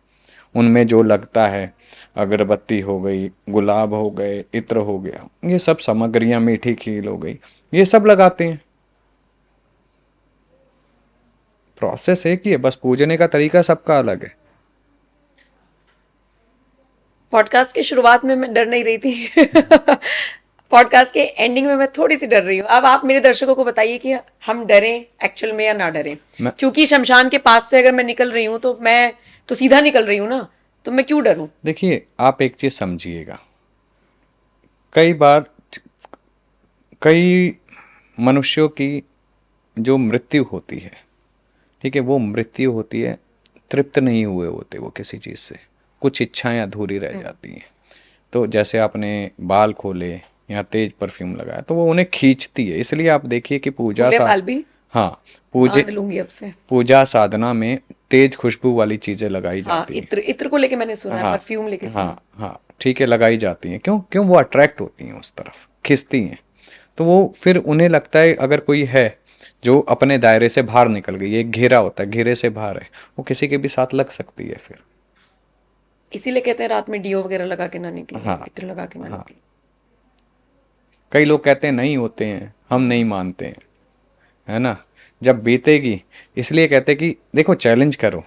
उनमें जो लगता है, अगरबत्ती हो गई, गुलाब हो गए, इत्र हो गया, ये सब सामग्रियां, मीठी खील हो गई, ये सब लगाते हैं। प्रोसेस एक ही है, बस पूजने का तरीका सबका अलग है। पॉडकास्ट की शुरुआत में मैं डर नहीं रही थी। पॉडकास्ट के एंडिंग में मैं थोड़ी सी डर रही हूँ। अब आप मेरे दर्शकों को बताइए कि हम डरें एक्चुअल में या ना डरें, मैं क्योंकि शमशान के पास से अगर मैं निकल रही हूँ तो मैं तो सीधा निकल रही हूँ ना, तो मैं क्यों डरूं? देखिए, आप एक चीज समझिएगा, कई बार कई मनुष्यों की जो मृत्यु होती है, ठीक है, वो मृत्यु होती है तृप्त नहीं हुए होते वो किसी चीज़ से, कुछ इच्छाएं अधूरी रह जाती हैं। तो जैसे आपने बाल खोले या तेज परफ्यूम लगाया तो वो उन्हें खींचती है, इसलिए आप देखिए कि फूले बाल भी हाँ, पूजे बांध लूंगी अब से। पूजा साधना में तेज खुशबू वाली चीज़ें लगाई हाँ, जाती हैं। इत्र इत्र को लेके मैंने सुना है, हाँ, परफ्यूम लेके सुना है। हाँ, हाँ, ठीक है, लगाई जाती हैं। क्यों क्यों वो अट्रैक्ट होती हैं उस तरफ, खिंचती हैं। तो वो फिर उन्हें लगता है अगर कोई है जो अपने दायरे से बाहर निकल गई, एक घेरा होता है, घेरे से बाहर है, वो किसी के भी साथ लग सकती है फिर। इसीलिए कहते हैं रात में डीओ वगैरह लगा के ना निकलो, हाँ, इत्र लगा के ना हाँ, निकलो। कई लोग कहते हैं नहीं होते हैं, हम नहीं मानते हैं, है ना, जब बीतेगी। इसलिए कहते हैं कि देखो, चैलेंज करो,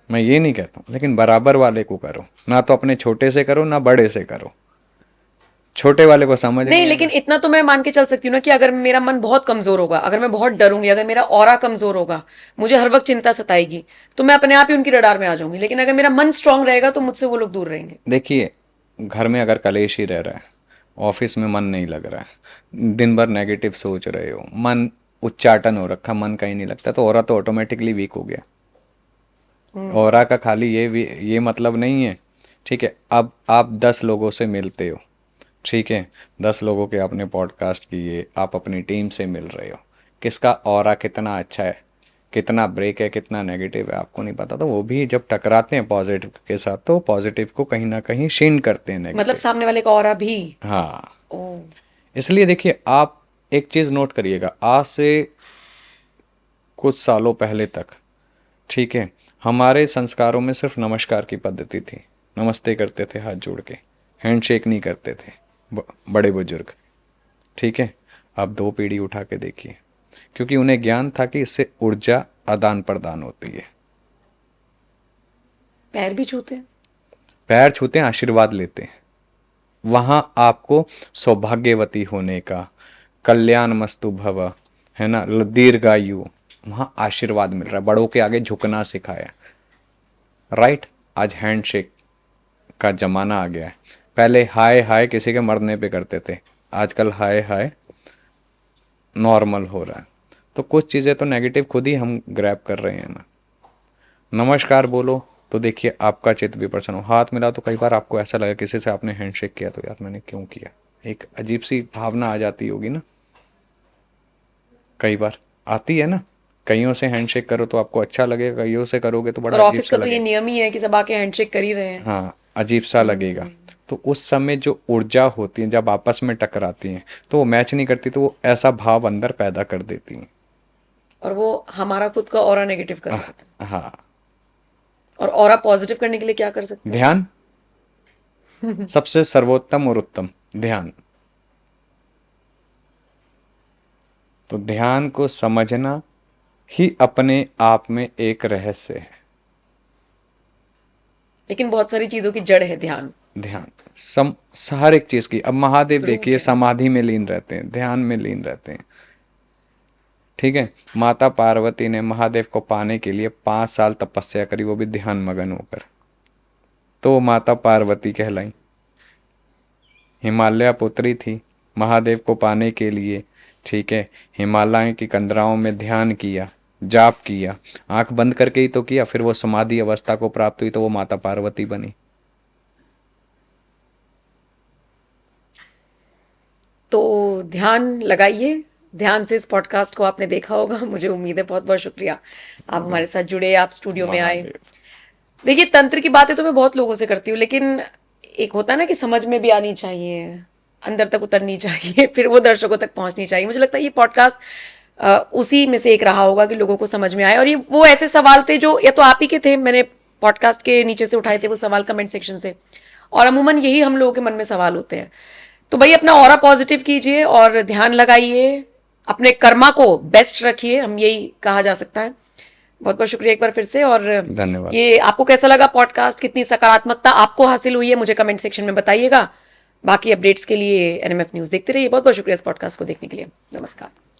मैं ये नहीं कहता हूँ, लेकिन बराबर वाले को करो, ना तो अपने छोटे से करो ना बड़े से करो। छोटे वाले को समझ नहीं, नहीं लेकिन आएगा। इतना तो मैं मान के चल सकती हूँ ना कि अगर मेरा मन बहुत कमजोर होगा, अगर मैं बहुत डरूंगी, अगर मेरा ऑरा कमजोर होगा, मुझे हर वक्त चिंता सताएगी, तो मैं अपने आप ही उनकी रडार में आ जाऊंगी। लेकिन अगर मेरा मन स्ट्रांग रहेगा तो मुझसे वो लोग दूर रहेंगे। देखिए, घर में अगर कलेश ही रह रहा है, ऑफिस में मन नहीं लग रहा है, दिन भर नेगेटिव सोच रहे हो, मन उच्चाटन हो रखा, मन कहीं नहीं लगता, तो ऑरा तो ऑटोमेटिकली वीक हो गया। ऑरा का खाली ये मतलब नहीं है, ठीक है। अब आप 10 लोगों से मिलते हो, ठीक है, 10 लोगों के आपने पॉडकास्ट किए, आप अपनी टीम से मिल रहे हो, किसका ऑरा कितना अच्छा है, कितना ब्रेक है, कितना नेगेटिव है, आपको नहीं पता। तो वो भी जब टकराते हैं पॉजिटिव के साथ, तो पॉजिटिव को कहीं ना कहीं क्षीण करते हैं मतलब नेगेटिव। सामने वाले का ऑरा भी। हाँ, ओ। इसलिए देखिए, आप एक चीज़ नोट करिएगा, आज से कुछ सालों पहले तक, ठीक है, हमारे संस्कारों में सिर्फ नमस्कार की पद्धति थी, नमस्ते करते थे हाथ जोड़ के, हैंडशेक नहीं करते थे बड़े बुजुर्ग, ठीक है। अब 2 पीढ़ी उठा के देखिए, क्योंकि उन्हें ज्ञान था कि इससे ऊर्जा आदान प्रदान होती है। पैर भी छूते हैं। पैर छूते हैं, आशीर्वाद लेते हैं, वहां आपको सौभाग्यवती होने का, कल्याण मस्तु भव, है ना, दीर्घायु, वहां आशीर्वाद मिल रहा है, बड़ों के आगे झुकना सिखाया, राइट। आज हैंडशेक का जमाना आ गया है। पहले हाय हाय किसी के मरने पे करते थे, आजकल हाय हाय नॉर्मल हो रहा है। तो कुछ चीज़ें तो नेगेटिव खुद ही हम ग्रैब कर रहे हैं ना। नमस्कार बोलो तो देखिए आपका चित्त भी प्रसन्न हो, हाथ मिला तो कई बार आपको ऐसा लगा किसी से आपने हैंडशेक किया तो यार मैंने क्यों किया, एक अजीब सी भावना आ जाती होगी ना, कई बार आती है ना। कईयों से हैंडशेक करो तो आपको अच्छा लगेगा, कईयों से करोगे तो बड़ा और अजीब ऑफिस सा का तो ये लगेगा। नियम ही है कि सब आके हैंडशेक कर ही रहे हैं। हाँ, अजीब सा लगेगा। तो उस समय जो ऊर्जा होती है जब आपस में टकराती हैं तो वो मैच नहीं करती, तो वो ऐसा भाव अंदर पैदा कर देती हैं। और वो हमारा खुद का ऑरा नेगेटिव कर देता है। हाँ, और ऑरा पॉजिटिव करने के लिए क्या कर सकते हैं? ध्यान, सबसे सर्वोत्तम और उत्तम ध्यान। तो ध्यान को समझना ही अपने आप में एक रहस्य है। लेकिन बहुत सारी चीजों की जड़ है ध्यान। ध्यान हर एक चीज की। अब महादेव रूट देखिए है। समाधि में लीन रहते हैं, ध्यान में लीन रहते हैं, ठीक है। माता पार्वती ने महादेव को पाने के लिए 5 साल तपस्या करी, वो भी ध्यान मगन होकर, तो वो माता पार्वती कहलाई। हिमालय पुत्री थी, महादेव को पाने के लिए, ठीक है, हिमालय की कंदराओं में ध्यान किया, जाप किया, आंख बंद करके ही तो किया, फिर वो समाधि अवस्था को प्राप्त हुई तो वो माता पार्वती बनी। तो ध्यान लगाइए। ध्यान से इस पॉडकास्ट को आपने देखा होगा, मुझे उम्मीद है। बहुत बहुत शुक्रिया, आप हमारे साथ जुड़े, आप स्टूडियो में आए। महादेव। देखिए, तंत्र की बातें तो मैं बहुत लोगों से करती हूँ, लेकिन एक होता है ना कि समझ में भी आनी चाहिए, अंदर तक उतरनी चाहिए, फिर वो दर्शकों तक पहुंचनी चाहिए। मुझे लगता है ये पॉडकास्ट उसी में से एक रहा होगा कि लोगों को समझ में आए। और ये वो ऐसे सवाल थे जो या तो आप ही के थे, मैंने पॉडकास्ट के नीचे से उठाए थे वो सवाल कमेंट सेक्शन से, और अमूमन यही हम लोगों के मन में सवाल होते हैं। तो भाई अपना ऑरा पॉजिटिव कीजिए और ध्यान लगाइए, अपने कर्मा को बेस्ट रखिए, हम यही कहा जा सकता है। बहुत बहुत शुक्रिया एक बार फिर से। और धन्यवाद। ये आपको कैसा लगा पॉडकास्ट, कितनी सकारात्मकता आपको हासिल हुई है, मुझे कमेंट सेक्शन में बताइएगा। बाकी अपडेट्स के लिए एनएमएफ न्यूज़ देखते रहिए। बहुत बहुत शुक्रिया इस पॉडकास्ट को देखने के लिए। नमस्कार।